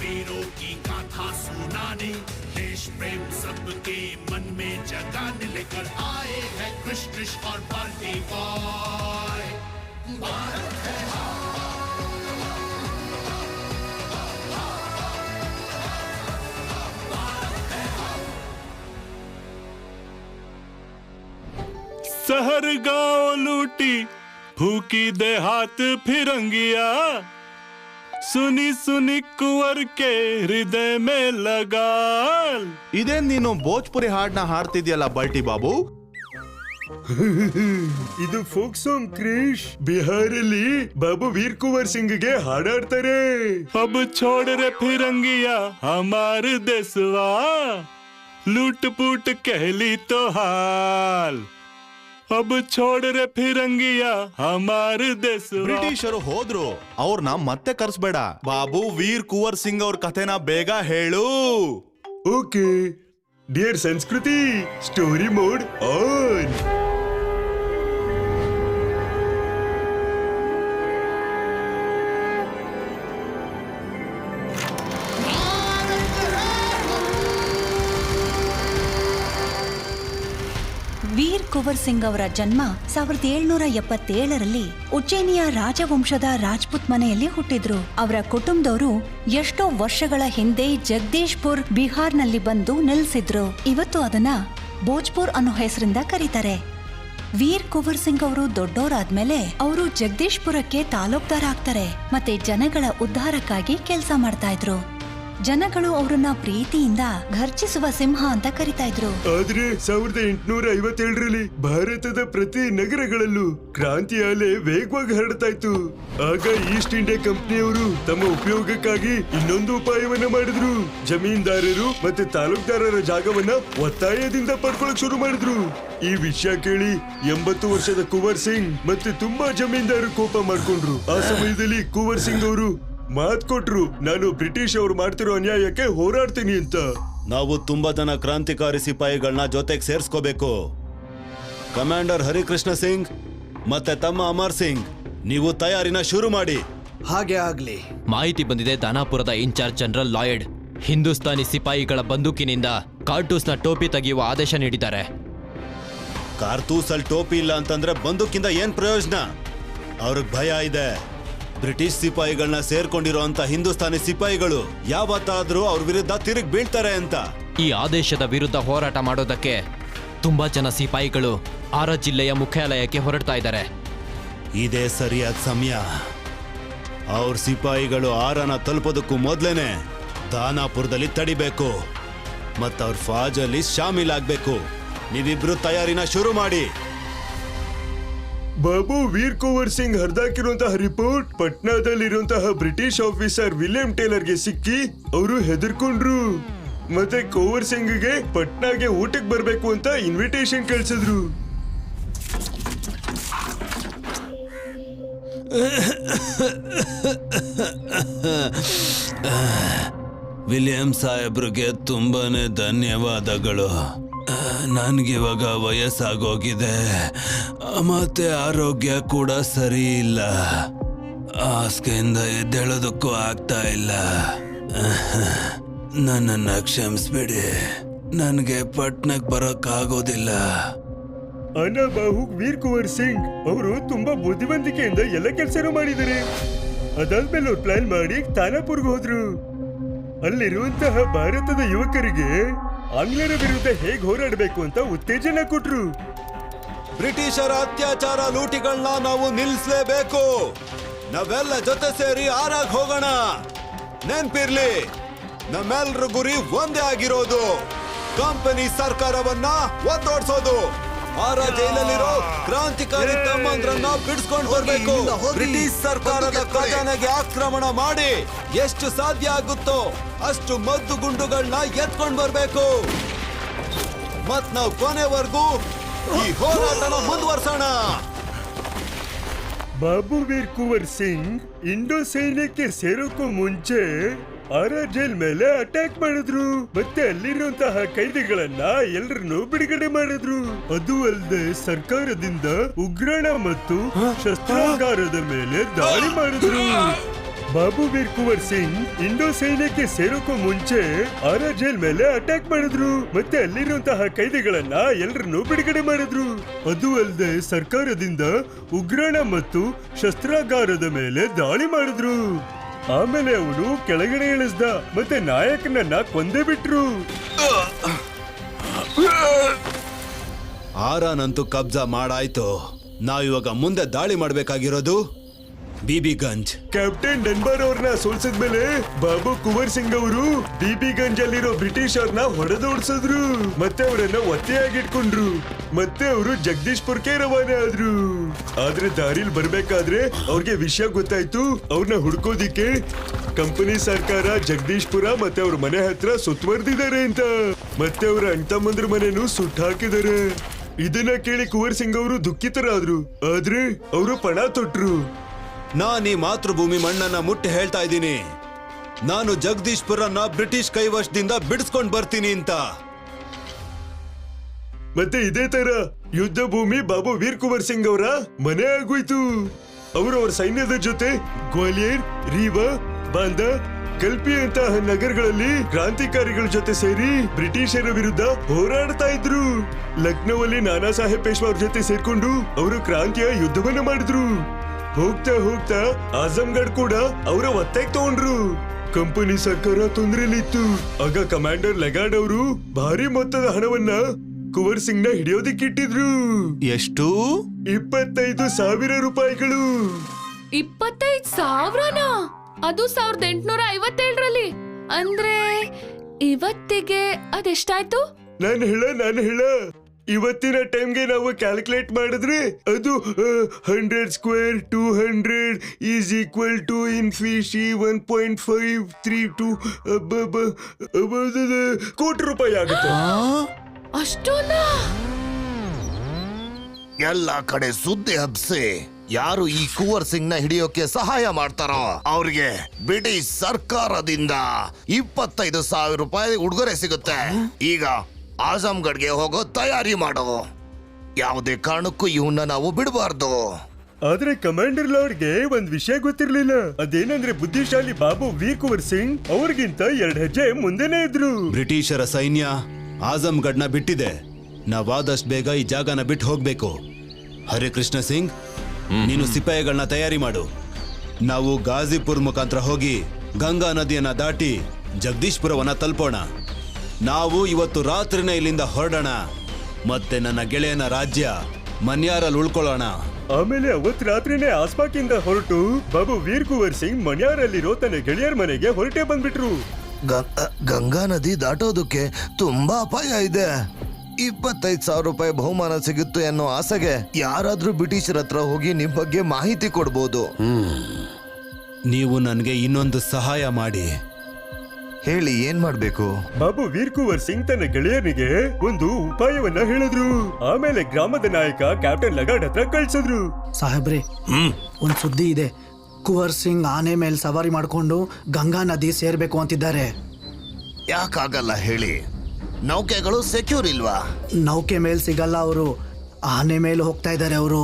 वीरों की गाथा सुनाने, देश प्रेम सबके मन में जगाने लेकर आए हैं कृष्ण और बाल्टी बॉय। भारत है शहर गांव लूटी फूकी देहात फिरंगिया, सुनी सुनी कुंवर के हृदय में लगाल। ಇದೇನ್ ನೀನು ಭೋಜ್ಪುರಿ ಹಾಡ್ನ ಹಾಡ್ತಿದ್ಯಲ್ಲ ಬಲ್ಟಿ ಬಾಬು? ಇದು ಫೋಕ್ ಸಾಂಗ್ ಕ್ರಿಶ್. ಬಿಹಾರಲ್ಲಿ ಬಾಬು ವೀರ್ ಕುಂವರ್ ಸಿಂಗ್ಗೆ ಹಾಡಾಡ್ತಾರೆ. अब छोड़ रे फिरंगिया हमार देसवा, लूट पूट कहली तो हाल। अब छोड़ रे फिरंगिया हमार देसवा। ಬ್ರಿಟಿಷರು ಹೋದ್ರು, ಅವ್ರನ್ನ ಮತ್ತೆ ಕರ್ಸ್ಬೇಡ. ಬಾಬು ವೀರ್ ಕುಂವರ್ ಸಿಂಗ್ ಅವ್ರ ಕಥೆನ ಬೇಗ ಹೇಳು. ಓಕೆ ಡಿಯರ್ ಸಂಸ್ಕೃತಿ, ಸ್ಟೋರಿ ಮೋಡ್ ಆನ್. ವೀರ್ ಕುಂವರ್ ಸಿಂಗ್ ಅವರ ಜನ್ಮ 1777ರಲ್ಲಿ ಉಜ್ಜಯಿನಿಯ ರಾಜವಂಶದ ರಾಜ್ಪುತ್ ಮನೆಯಲ್ಲಿ ಹುಟ್ಟಿದ್ರು. ಅವರ ಕುಟುಂಬದವರು ಎಷ್ಟೋ ವರ್ಷಗಳ ಹಿಂದೆ ಜಗದೀಶ್ಪುರ್ ಬಿಹಾರ್ನಲ್ಲಿ ಬಂದು ನೆಲೆಸಿದ್ರು. ಇವತ್ತು ಅದನ್ನ ಭೋಜ್ಪುರ್ ಅನ್ನೋ ಹೆಸರಿಂದ ಕರೀತಾರೆ. ವೀರ್ ಕುಂವರ್ ಸಿಂಗ್ ಅವರು ದೊಡ್ಡವರಾದ್ಮೇಲೆ ಅವರು ಜಗದೀಶ್ಪುರಕ್ಕೆ ತಾಲೂಕ್ದಾರ ಆಗ್ತಾರೆ ಮತ್ತೆ ಜನಗಳ ಉದ್ಧಾರಕ್ಕಾಗಿ ಕೆಲಸ ಮಾಡ್ತಾ ಇದ್ರು. ಜನಗಳು ಅವರನ್ನ ಪ್ರೀತಿಯಿಂದ ಘರ್ಜಿಸುವ ಸಿಂಹ ಅಂತ ಕರಿತಾ ಇದ್ರು. ಆದ್ರೆ 1857ರಲ್ಲಿ ಭಾರತದ ಪ್ರತಿ ನಗರಗಳಲ್ಲೂ ಕ್ರಾಂತಿ ಅಲೆ ವೇಗವಾಗಿ ಹರಡ್ತಾ ಇತ್ತು. ಆಗ ಈಸ್ಟ್ ಇಂಡಿಯಾ ಕಂಪನಿಯವರು ತಮ್ಮ ಉಪಯೋಗಕ್ಕಾಗಿ ಇನ್ನೊಂದು ಉಪಾಯವನ್ನ ಮಾಡಿದ್ರು. ಜಮೀನ್ದಾರರು ಮತ್ತೆ ತಾಲೂಕ್ದಾರರ ಜಾಗವನ್ನ ಒತ್ತಾಯದಿಂದ ಪಡ್ಕೊಳಕ್ ಶುರು ಮಾಡಿದ್ರು. ಈ ವಿಷಯ ಕೇಳಿ 80 ವರ್ಷದ ಕುಂವರ್ ಸಿಂಗ್ ಮತ್ತೆ ತುಂಬಾ ಜಮೀನ್ದಾರರು ಕೋಪ ಮಾಡ್ಕೊಂಡ್ರು. ಆ ಸಮಯದಲ್ಲಿ ಕುಂವರ್ ಸಿಂಗ್ ಅವರು ಮಾತ್ ಕೊಟ್ರು, ನಾನು ಬ್ರಿಟಿಷ್ ಅವರು ಮಾಡ್ತಿರೋ ಅನ್ಯಾಯಕ್ಕೆ ಹೋರಾಡ್ತೀನಿ ಅಂತ. ನಾವು ತುಂಬಾ ಜನ ಕ್ರಾಂತಿಕಾರಿ ಸಿಪಾಯಿಗಳನ್ನ ಜೊತೆಗೆ ಸೇರ್ಸ್ಕೋಬೇಕು. ಕಮಾಂಡರ್ ಹರಿಕೃಷ್ಣ ಸಿಂಗ್ ಮತ್ತೆ ತಮ್ಮ ಅಮರ್ ಸಿಂಗ್, ನೀವು ತಯಾರಿನ ಶುರು ಮಾಡಿ. ಹಾಗೆ ಆಗ್ಲಿ. ಮಾಹಿತಿ ಬಂದಿದೆ, ದಾನಾಪುರದ ಇನ್ಚಾರ್ಜ್ ಜನರಲ್ ಲಾಯ್ಡ್ ಹಿಂದೂಸ್ತಾನಿ ಸಿಪಾಯಿಗಳ ಬಂದೂಕಿನಿಂದ ಕಾರ್ಟೂಸ್ನ ಟೋಪಿ ತೆಗೆಯುವ ಆದೇಶ ನೀಡಿದ್ದಾರೆ. ಕಾರ್ತೂಸಲ್ ಟೋಪಿ ಇಲ್ಲ ಅಂತಂದ್ರೆ ಬಂದೂಕಿಂದ ಏನ್ ಪ್ರಯೋಜನ? ಅವ್ರಿಗೆ ಭಯ ಇದೆ. ಬ್ರಿಟಿಷ್ ಸಿಪಾಯಿಗಳನ್ನ ಸೇರ್ಕೊಂಡಿರೋ ಅಂತ ಹಿಂದೂಸ್ತಾನಿ ಸಿಪಾಯಿಗಳು ಯಾವತ್ತಾದ್ರೂ ಅವ್ರ ವಿರುದ್ಧ ತಿರುಗಿ ಬೀಳ್ತಾರೆ ಅಂತ. ಈ ಆದೇಶದ ವಿರುದ್ಧ ಹೋರಾಟ ಮಾಡೋದಕ್ಕೆ ತುಂಬಾ ಜನ ಸಿಪಾಯಿಗಳು ಆರ ಜಿಲ್ಲೆಯ ಮುಖ್ಯಾಲಯಕ್ಕೆ ಹೊರಡ್ತಾ ಇದ್ದಾರೆ. ಇದೇ ಸರಿಯಾದ ಸಮಯ. ಅವ್ರ ಸಿಪಾಯಿಗಳು ಆರನ ತಲುಪೋದಕ್ಕೂ ಮೊದ್ಲೇನೆ ದಾನಾಪುರದಲ್ಲಿ ತಡಿಬೇಕು ಮತ್ತ ಅವ್ರ ಫಾಜಲ್ಲಿ ಶಾಮೀಲಾಗ್ಬೇಕು. ನೀವಿಬ್ರು ತಯಾರಿನ ಶುರು ಮಾಡಿ. ಬಾಬು ವೀರ್ ಕುಂವರ್ ಸಿಂಗ್ ಹರಿದಾಕಿರುವಂತಹ ರಿಪೋರ್ಟ್ ಪಟ್ನಾದಲ್ಲಿರುವಂತಹ ಬ್ರಿಟಿಷ್ ಆಫೀಸರ್ ವಿಲಿಯಂ ಟೇಲರ್ಗೆ ಸಿಕ್ಕಿ ಅವರು ಹೆದರ್ಕೊಂಡ್ರು. ಮತ್ತೆ ಕುಂವರ್ ಸಿಂಗ್ಗೆ ಪಟ್ನಾಗೆ ಊಟಕ್ಕೆ ಬರ್ಬೇಕು ಅಂತ ಇನ್ವಿಟೇಷನ್ ಕಳ್ಸಿದ್ರು. ವಿಲಿಯಂ ಸಾಹೇಬ್ರಿಗೆ ತುಂಬಾನೇ ಧನ್ಯವಾದಗಳು. ನನ್ಗಿವಾಗ ವಯಸ್ಸಾಗೋಗಿದೆ ಮತ್ತೆ ಆರೋಗ್ಯ ಕೂಡ ಸರಿ ಇಲ್ಲ. ಹಾಸಿಗೆಯಿಂದ ಎದ್ದೇಳೋದಕ್ಕೂ ಆಗ್ತಾ ಇಲ್ಲ. ನನ್ನನ್ನ ಕ್ಷಮಿಸ್ಬಿಡಿ, ನನಗೆ ಪಟ್ನಕ್ಕೆ ಬರೋಕ್ಕಾಗೋದಿಲ್ಲ. ಅನಾಬಾಹು ವೀರ್ ಕುಂವರ್ ಸಿಂಗ್ ಅವರು ತುಂಬಾ ಬುದ್ಧಿವಂತಿಕೆಯಿಂದ ಎಲ್ಲ ಕೆಲಸನೂ ಮಾಡಿದ್ದಾರೆ. ಅದಾದ್ಮೇಲೆ ಅವ್ರು ಪ್ಲಾನ್ ಮಾಡಿ ತಾನಾಪುರ್ಗೆ ಹೋದ್ರು. ಅಲ್ಲಿರುವಂತಹ ಭಾರತದ ಯುವಕರಿಗೆ ಆಂಗ್ಲರ ವಿರುದ್ಧ ಹೇಗೆ ಹೋರಾಡಬೇಕು ಅಂತ ಉತ್ತೇಜನ ಕೊಟ್ರು. ಬ್ರಿಟಿಷರ ಅತ್ಯಾಚಾರ ಲೂಟಿಗಳನ್ನ ನಾವು ನಿಲ್ಲಿಸಲೇಬೇಕು. ನಾವೆಲ್ಲ ಜೊತೆ ಸೇರಿ ಆರಾಗ್ ಹೋಗೋಣ. ನೆನ್ಪಿರ್ಲಿ, ನಮ್ಮೆಲ್ರ ಗುರಿ ಒಂದೇ ಆಗಿರೋದು, ಕಂಪನಿ ಸರ್ಕಾರವನ್ನ ಒತ್ತೋಡ್ಸೋದು. ಆರ ಜೈಲಲ್ಲಿರೋ ಕ್ರಾಂತಿಕಾರಿ ತಮ್ಮಂದ್ರನ್ನ ಬಿಡಿಸ್ಕೊಂಡು ಬರ್ಬೇಕು. ಬ್ರಿಟಿಷ್ ಸರ್ಕಾರದ ಖಜಾನೆಗೆ ಆಕ್ರಮಣ ಮಾಡಿ ಎಷ್ಟು ಸಾಧ್ಯ ಆಗುತ್ತೋ ಅಷ್ಟು ಮದ್ದು ಗುಂಡುಗಳನ್ನ ಎತ್ಕೊಂಡ್ ಬರ್ಬೇಕು. ಮತ್ ನಾವು ಕೊನೆವರೆಗೂ ಈ ಹೋರಾಟನ ಮುಂದುವರ್ಸೋಣ. ಬಾಬು ವೀರ್ ಕುಂವರ್ ಸಿಂಗ್ ಇಂಡೋ ಸೈನ್ಯಕ್ಕೆ ಸೇರೋಕ್ಕೂ ಮುಂಚೆ ಆರ ಜೈಲ್ ಮೇಲೆ ಅಟ್ಯಾಕ್ ಮಾಡಿದ್ರು. ಮತ್ತೆ ಅಲ್ಲಿರುವಂತಹ ಕೈದಿಗಳನ್ನ ಎಲ್ಲರನ್ನು ಬಿಡುಗಡೆ ಮಾಡಿದ್ರು. ಅದು ಅಲ್ಲದೆ ಸರ್ಕಾರದಿಂದ ಉಗ್ರಾಣ ಮತ್ತು ಶಸ್ತ್ರಾಗಾರದ ಮೇಲೆ ದಾಳಿ ಮಾಡಿದ್ರು. ಬಾಬು ವೀರ್ ಕುವರ್ ಸಿಂಗ್ ಇಂಡೋ ಸೈನ್ಯಕ್ಕೆ ಸೇರೋಕ್ಕೂ ಮುಂಚೆ ಆರಾ ಜೈಲ್ ಮೇಲೆ ಅಟ್ಯಾಕ್ ಮಾಡಿದ್ರು ಮತ್ತೆ ಅಲ್ಲಿರುವಂತಹ ಕೈದಿಗಳನ್ನ ಎಲ್ಲರನ್ನೂ ಬಿಡುಗಡೆ ಮಾಡಿದ್ರು. ಅದು ಅಲ್ಲದೆ ಸರ್ಕಾರದಿಂದ ಉಗ್ರಾಣ ಮತ್ತು ಶಸ್ತ್ರಾಗಾರದ ಮೇಲೆ ದಾಳಿ ಮಾಡಿದ್ರು. ಆಮೇಲೆ ಅವನು ಕೆಳಗಡೆ ಇಳಿಸ್ದ ಮತ್ತೆ ನಾಯಕನನ್ನ ಕೊಂದೇ ಬಿಟ್ರು. ಆರಾನಂತೂ ಕಬ್ಜಾ ಮಾಡಾಯ್ತು. ನಾವಿವಾಗ ಮುಂದೆ ದಾಳಿ ಮಾಡ್ಬೇಕಾಗಿರೋದು ಬಿಬಿಗಂಜ್. ಕ್ಯಾಪ್ಟನ್ ಡನ್ಬಾರ್ ಅವ್ರನ್ನ ಸೋಲ್ಸಿದ್ಮೇಲೆ ಬಾಬು ಕುವರ್ ಸಿಂಗ್ ಅವರು ಬಿಬಿಗಂಜ್ ಅಲ್ಲಿರೋ ಬ್ರಿಟಿಷರ್ನ ಹೊಡೆದೋಡ್ಸಿದ್ರು ಮತ್ತೆ ಅವರನ್ನ ಒತ್ತೆಯಾಗಿಟ್ಕೊಂಡ್ರು. ಮತ್ತೆ ಅವರು ಜಗದೀಶ್ಪುರ್ಗೆ ರವಾನೆ ಆದ್ರು. ಆದ್ರೆ ದಾರಿಲ್ ಬರ್ಬೇಕಾದ್ರೆ ಅವ್ರಿಗೆ ವಿಷಯ ಗೊತ್ತಾಯ್ತು. ಅವ್ರನ್ನ ಹುಡ್ಕೋದಿಕ್ಕೆ ಕಂಪನಿ ಸರ್ಕಾರ ಜಗದೀಶ್ಪುರ ಮತ್ತೆ ಅವ್ರ ಮನೆ ಹತ್ರ ಸುತ್ತುವರೆದಿದ್ದಾರೆ ಅಂತ. ಮತ್ತೆ ಅವ್ರ ಅಣ್ತಮ್ಮಂದ್ರ ಮನೆನೂ ಸುಟ್ಟು ಹಾಕಿದ್ದಾರೆ. ಇದನ್ನ ಕೇಳಿ ಕುವರ್ ಸಿಂಗ್ ಅವರು ದುಃಖಿತರಾದ್ರು. ಆದ್ರೆ ಅವರು ಪಣ ತೊಟ್ರು. ನಾನೀ ಮಾತೃಭೂಮಿ ಮಣ್ಣನ್ನ ಮುಟ್ಟಿ ಹೇಳ್ತಾ ಇದ್ದೀನಿ, ನಾನು ಜಗದೀಶ್ಪುರನ ಬ್ರಿಟಿಷ್ ಕೈವಶದಿಂದ ಬಿಡಿಸ್ಕೊಂಡ್ ಬರ್ತೀನಿ ಅಂತ. ಮತ್ತೆ ಇದೇ ತರ ಯುದ್ಧ ಭೂಮಿ ಬಾಬು ವೀರ್ ಕುವರ್ ಸಿಂಗ್ ಅವರ ಮನೆ ಆಗೋಯ್ತು. ಅವರು ಅವ್ರ ಸೈನ್ಯದ ಜೊತೆ ಗ್ವಾಲಿಯರ್, ರೀವಾ, ಬಾಂದಾ, ಕಲ್ಪಿ ಅಂತಹ ನಗರಗಳಲ್ಲಿ ಕ್ರಾಂತಿಕಾರಿಗಳ ಜೊತೆ ಸೇರಿ ಬ್ರಿಟಿಷರ ವಿರುದ್ಧ ಹೋರಾಡ್ತಾ ಇದ್ರು. ಲಕ್ನೋದಲ್ಲಿ ನಾನಾ ಸಾಹೇಬ್ ಪೇಶ್ವಾ ಅವ್ರ ಜೊತೆ ಸೇರ್ಕೊಂಡು ಅವರು ಕ್ರಾಂತಿಯ ಯುದ್ಧವನ್ನ ಮಾಡಿದ್ರು. ಹೋಗ್ತಾ ಹೋಗ್ತಾ ಆಜಮ್ಗಢ್ ಕೂಡ ಅವರ ಒತ್ತಾಗಿ ತಗೊಂಡ್ರು. ಕಂಪನಿ ಸರ್ಕಾರ ತೊಂದರೆಲಿತ್ತು. ಆಗ ಕಮಾಂಡರ್ ಲೆಗಾರ್ಡ್ ಅವರು ಭಾರಿ ಮೊತ್ತದ ಹಣವನ್ನ ಕುವರ್ ಸಿಂಗ್ ನ ಹಿಡಿಯೋದಿಕ್ಕಿಟ್ಟಿದ್ರು. ಎಷ್ಟು? 25,000 ರೂಪಾಯಿಗಳು. 25,000ನ? ಅದು 1857ರಲ್ಲಿ. ಅಂದ್ರೆ ಇವತ್ತಿಗೆ ಅದೆಷ್ಟಾಯ್ತು? ನಾನು ಹೇಳ ಇವತ್ತಿನ ಟೈಮ್ಗೆ ನಾವು ಕ್ಯಾಲ್ಕುಲೇಟ್ ಮಾಡಿದ್ರೆ ಅದು 100 ಸ್ಕ್ವೇರ್ 200 ಈಸ್ ಈಕ್ವಲ್ ಟು ಇನ್ ಫಿಶಿ 1.532 ಕೋಟಿ ರೂಪಾಯಿ ಆಗುತ್ತೆ. ಅಷ್ಟೊಂದಾ? ಎಲ್ಲ ಕಡೆ ಸುದ್ದಿ ಹಬ್ಸಿ ಯಾರು ಈ ಕುವರ್ ಸಿಂಗ್ ನ ಹಿಡಿಯೋಕೆ ಸಹಾಯ ಮಾಡ್ತಾರೋ ಅವ್ರಿಗೆ ಬ್ರಿಟಿಷ್ ಸರ್ಕಾರದಿಂದ 25,000 ರೂಪಾಯಿ ಉಡುಗೊರೆ ಸಿಗುತ್ತೆ. ಈಗ ಆಜಮ್ಗಢ್ಗೆ ಹೋಗೋ ತಯಾರಿ ಮಾಡೋ. ಯಾವುದೇ ಕಾರಣಕ್ಕೂ ಇವನ್ನ ನಾವು ಬಿಡಬಾರ್ದು. ಆದ್ರೆ ಕಮಾಂಡರ್ ಲಾರ್ಡ್ಗೆ ಒಂದ್ ವಿಷಯ ಗೊತ್ತಿರ್ಲಿಲ್ಲ. ಅದೇನಂದ್ರೆ ಬುದ್ಧಿಶಾಲಿ ಬಾಬು ವೀರ್ ಕುವರ್ ಸಿಂಗ್ ಅವ್ರಿಗಿಂತ 2 ಹೆಜ್ಜೆ ಮುಂದೆನೇ ಇದ್ರು. ಬ್ರಿಟಿಷರ ಸೈನ್ಯ ಆಜಮ್ಗಢ್ನ ಬಿಟ್ಟಿದೆ. ನಾವಾದಷ್ಟು ಬೇಗ ಈ ಜಾಗನ ಬಿಟ್ಟು ಹೋಗ್ಬೇಕು. ಹರಿಕೃಷ್ಣ ಸಿಂಗ್, ನೀನು ಸಿಪಾಯಿಗಳನ್ನ ತಯಾರಿ ಮಾಡು. ನಾವು ಗಾಜಿಪುರ್ ಮುಖಾಂತರ ಹೋಗಿ ಗಂಗಾ ನದಿಯನ್ನ ದಾಟಿ ಜಗದೀಶ್ಪುರವನ್ನ ತಲುಪೋಣ. ನಾವು ಇವತ್ತು ರಾತ್ರಿನೇ ಇಲ್ಲಿಂದ ಹೊರಡೋಣ ಮತ್ತೆ ನನ್ನ ಗೆಳೆಯನ ರಾಜ್ಯ ಮನ್ಯಾರಲ್ಲಿ ಉಳ್ಕೊಳ್ಳೋಣ. ಆಮೇಲೆ ಅವತ್ ರಾತ್ರಿನೇ ಆಸ್ಪಾಕಿಂದ ಹೊರಟು ಬಾಬು ವೀರ್ ಕುವರ್ ಸಿಂಗ್ ಮನ್ಯಾರಲ್ಲಿರೋ ತನ್ನ ಗೆಳೆಯರ ಮನೆಗೆ ಹೊರಟೆ ಬಂದ್ಬಿಟ್ರು. ಗಂಗಾ ನದಿ ದಾಟೋದಕ್ಕೆ ತುಂಬಾ ಅಪಾಯ ಇದೆ. 25,000 ರೂಪಾಯಿ ಬಹುಮಾನ ಸಿಗುತ್ತೆ ಅನ್ನೋ ಆಸೆಗೆ ಯಾರಾದ್ರೂ ಬ್ರಿಟಿಷರ ಹತ್ರ ಹೋಗಿ ನಿಮ್ ಬಗ್ಗೆ ಮಾಹಿತಿ ಕೊಡ್ಬೋದು. ನೀವು ನನಗೆ ಇನ್ನೊಂದು ಸಹಾಯ ಮಾಡಿ. ಹೇಳಿ, ಏನ್ ಮಾಡ್ಬೇಕು? ಬಾಬು ವೀರ್ ಕುವರ್ ಸಿಂಗ್ ತನ್ನ ಗೆಳೆಯನಿಗೆ ಒಂದು ಉಪಾಯವನ್ನ ಹೇಳಿದ್ರು. ಆಮೇಲೆ ಗ್ರಾಮದ ನಾಯಕ ಕ್ಯಾಪ್ಟನ್ ಲಗಾಡ್ ಹತ್ರ ಕಳ್ಸಿದ್ರು. ಸಾಹೇಬ್ರೆ, ಒಂದ್ ಸುದ್ದಿ ಇದೆ. ಕುವರ್ ಸಿಂಗ್ ಆನೆ ಮೇಲೆ ಸವಾರಿ ಮಾಡ್ಕೊಂಡು ಗಂಗಾ ನದಿ ಸೇರ್ಬೇಕು ಅಂತಿದ್ದಾರೆ. ಯಾಕಾಗಲ್ಲ ಹೇಳಿ? ನೌಕೆಗಳು ಸೆಕ್ಯೂರ್ ಇಲ್ವಾ? ನೌಕೆ ಮೇಲೆ ಸಿಗಲ್ಲ, ಅವರು ಆನೆ ಮೇಲೆ ಹೋಗ್ತಾ ಇದ್ದಾರೆ ಅವರು.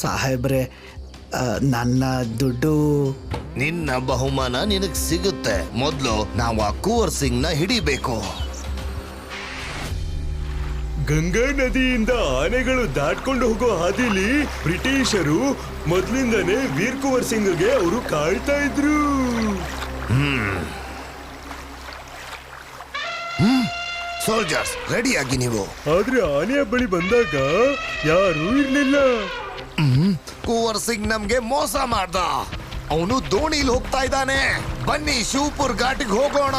ಸಾಹೇಬ್ರೆ, ನನ್ನ ದುಡ್ಡು. ನಿನ್ನ ಬಹುಮಾನ ನಿನಗ್ ಸಿಗುತ್ತೆ. ಮೊದ್ಲು ನಾವು ಆ ಕುವರ್ ಸಿಂಗ್ ನ ಹಿಡಿಬೇಕು. ಗಂಗಾ ನದಿಯಿಂದ ಆನೆಗಳು ದಾಟ್ಕೊಂಡು ಹೋಗೋ ಹಾದಿಲಿ ಬ್ರಿಟಿಷರು ಮೊದ್ಲಿಂದಾನೇ ವೀರ್ ಕುವರ್ ಸಿಂಗ್ಗೆ ಅವರು ಕಾಯ್ತಾ ಇದ್ರು. ಸೋಲ್ಜರ್ಸ್, ರೆಡಿ ಆಗಿ ನೀವು. ಆದ್ರೆ ಆನೆಯ ಬಳಿ ಬಂದಾಗ ಯಾರೂ ಇರ್ಲಿಲ್ಲ. ಕುವರ್ ಸಿಂಗ್ ನಮ್ಗೆ ಮೋಸ ಮಾಡ್ದ. ಅವನು ದೋಣಿಲಿ ಹೋಗ್ತಾ ಇದ್ದಾನೆ. ಬನ್ನಿ ಶಿವಪುರ್ ಘಾಟಿಗೆ ಹೋಗೋಣ.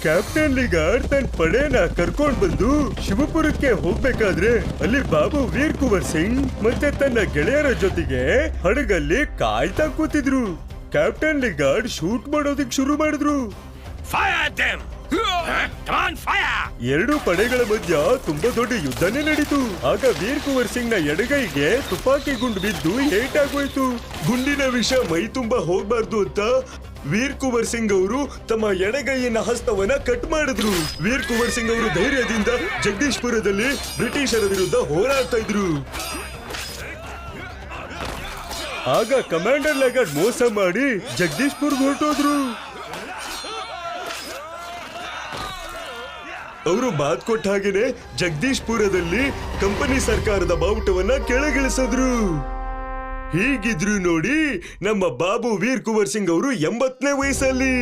ಕ್ಯಾಪ್ಟನ್ ಲಿಗಾರ್ಡ್ ತನ್ನ ಪಡೆನ ಕರ್ಕೊಂಡ್ ಬಂದು ಶಿವಪುರಕ್ಕೆ ಹೋಗ್ಬೇಕಾದ್ರೆ ಅಲ್ಲಿ ಬಾಬು ವೀರ್ ಕುವರ್ ಸಿಂಗ್ ಮತ್ತೆ ತನ್ನ ಗೆಳೆಯರ ಜೊತೆಗೆ ಹಡಗಲ್ಲಿ ಕಾಯ್ತಾ ಕೂತಿದ್ರು. ಕ್ಯಾಪ್ಟನ್ ಲಿಗಾರ್ಡ್ ಶೂಟ್ ಮಾಡೋದಕ್ಕೆ ಶುರು ಮಾಡಿದ್ರು. ಎರಡು ಪಡೆಗಳ ಮಧ್ಯ ತುಂಬಾ ದೊಡ್ಡ ಯುದ್ಧನೇ ನಡೀತು. ಆಗ ವೀರ್ ಕುವರ್ ಸಿಂಗ್ ನ ಎಡಗೈಗೆ ತುಪಾಕಿ ಗುಂಡು ಬಿದ್ದು ಏಟಾಗೋಯ್ತು. ಗುಂಡಿನ ವಿಷ ಮೈ ತುಂಬಾ ಹೋಗ್ಬಾರ್ದು ಅಂತ ವೀರ್ ಕುವರ್ ಸಿಂಗ್ ಅವರು ತಮ್ಮ ಎಡಗೈಯಿನ ಹಸ್ತವನ್ನ ಕಟ್ ಮಾಡಿದ್ರು. ವೀರ್ ಕುವರ್ ಸಿಂಗ್ ಅವರು ಧೈರ್ಯದಿಂದ ಜಗದೀಶ್ಪುರದಲ್ಲಿ ಬ್ರಿಟಿಷರ ವಿರುದ್ಧ ಹೋರಾಡ್ತಾ ಇದ್ರು. ಆಗ ಕಮಾಂಡರ್ ಲೆಗರ್ಡ್ ಮೋಸ ಮಾಡಿ ಜಗದೀಶ್ಪುರ್ ಹೊರಟೋದ್ರು. ಅವರು ಮಾತು ಕೊಟ್ಟ ಹಾಗೇನೆ ಜಗದೀಶ್ಪುರದಲ್ಲಿ ಕಂಪನಿ ಸರ್ಕಾರದ ಬಾವುಟವನ್ನ ಕೆಳಗಿಳಿಸಿದ್ರು. ಹೀಗಿದ್ರು ನೋಡಿ ನಮ್ಮ ಬಾಬು ವೀರ್ ಕುವರ್ ಸಿಂಗ್ ಅವರು 80ನೇ ವಯಸ್ಸಲ್ಲಿ.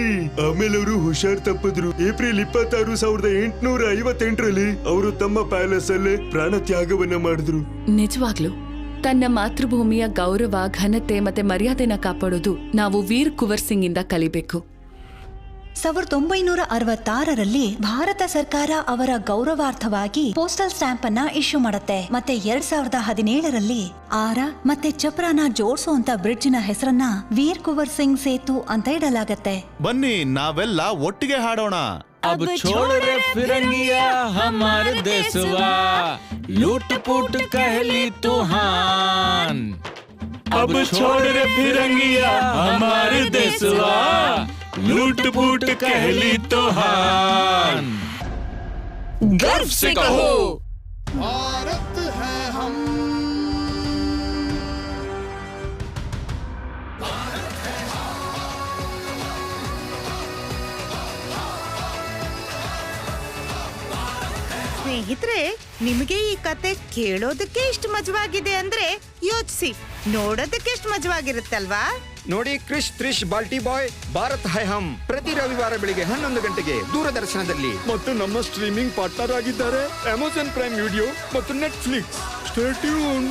ಆಮೇಲೆ ಅವರು ಹುಷಾರ್ ತಪ್ಪಿದ್ರು. ಏಪ್ರಿಲ್ 26, 1858ರಲ್ಲಿ ಅವರು ತಮ್ಮ ಪ್ಯಾಲೇಸ್ ಅಲ್ಲೇ ಪ್ರಾಣ ತ್ಯಾಗವನ್ನ ಮಾಡಿದ್ರು. ನಿಜವಾಗ್ಲು ತನ್ನ ಮಾತೃಭೂಮಿಯ ಗೌರವ, ಘನತೆ ಮತ್ತೆ ಮರ್ಯಾದೆನ ಕಾಪಾಡೋದು ನಾವು ವೀರ್ ಕುವರ್ ಸಿಂಗ್ ಇಂದ ಕಲಿಬೇಕು. 1966ರಲ್ಲಿ ಭಾರತ ಸರ್ಕಾರ ಅವರ ಗೌರವಾರ್ಥವಾಗಿ ಪೋಸ್ಟಲ್ ಸ್ಟಾಂಪ್ ಅನ್ನ ಇಶ್ಯೂ ಮಾಡುತ್ತೆ. ಮತ್ತೆ 2017ರಲ್ಲಿ ಆರ ಮತ್ತೆ ಚಪ್ರಾನ ಜೋಡಿಸುವಂತ ಬ್ರಿಡ್ಜಿನ ಹೆಸರನ್ನ ವೀರ್ ಕುವರ್ ಸಿಂಗ್ ಸೇತು ಅಂತ ಇಡಲಾಗತ್ತೆ. ಬನ್ನಿ ನಾವೆಲ್ಲ ಒಟ್ಟಿಗೆ ಹಾಡೋಣ. अब छोड़ रे फिरंगिया हमार देसवा लूट पूट कहली तूहान अब छोड़ रे फिरंगिया हमारे देसवा लूट फूट कहली तो हान गर्व से कहो भारत है हम. ಸ್ನೇಹಿತರೆ, ನಿಮಗೆ ಈ ಕತೆ ಕೇಳೋದಕ್ಕೆ ಇಷ್ಟು ಮಜವಾಗಿದೆ ಅಂದ್ರೆ ಯೋಚಿಸಿ, ನೋಡೋದಕ್ಕೆ ಎಷ್ಟು ಮಜವಾಗಿರುತ್ತಲ್ವಾ? ನೋಡಿ, ಕ್ರಿಶ್ ತ್ರಿಶ್ ಬಾಲ್ಟಿ ಬಾಯ್ ಭಾರತ್ ಹೈ ಹಮ್ ಪ್ರತಿ ರವಿವಾರ ಬೆಳಿಗ್ಗೆ 11 ಗಂಟೆಗೆ ದೂರದರ್ಶನದಲ್ಲಿ. ಮತ್ತು ನಮ್ಮ ಸ್ಟ್ರೀಮಿಂಗ್ ಪಾರ್ಟ್ನರ್ ಆಗಿದ್ದಾರೆ ಅಮೆಜಾನ್ ಪ್ರೈಮ್ ವಿಡಿಯೋ ಮತ್ತು ನೆಟ್ಫ್ಲಿಕ್ಸ್. Stay tuned.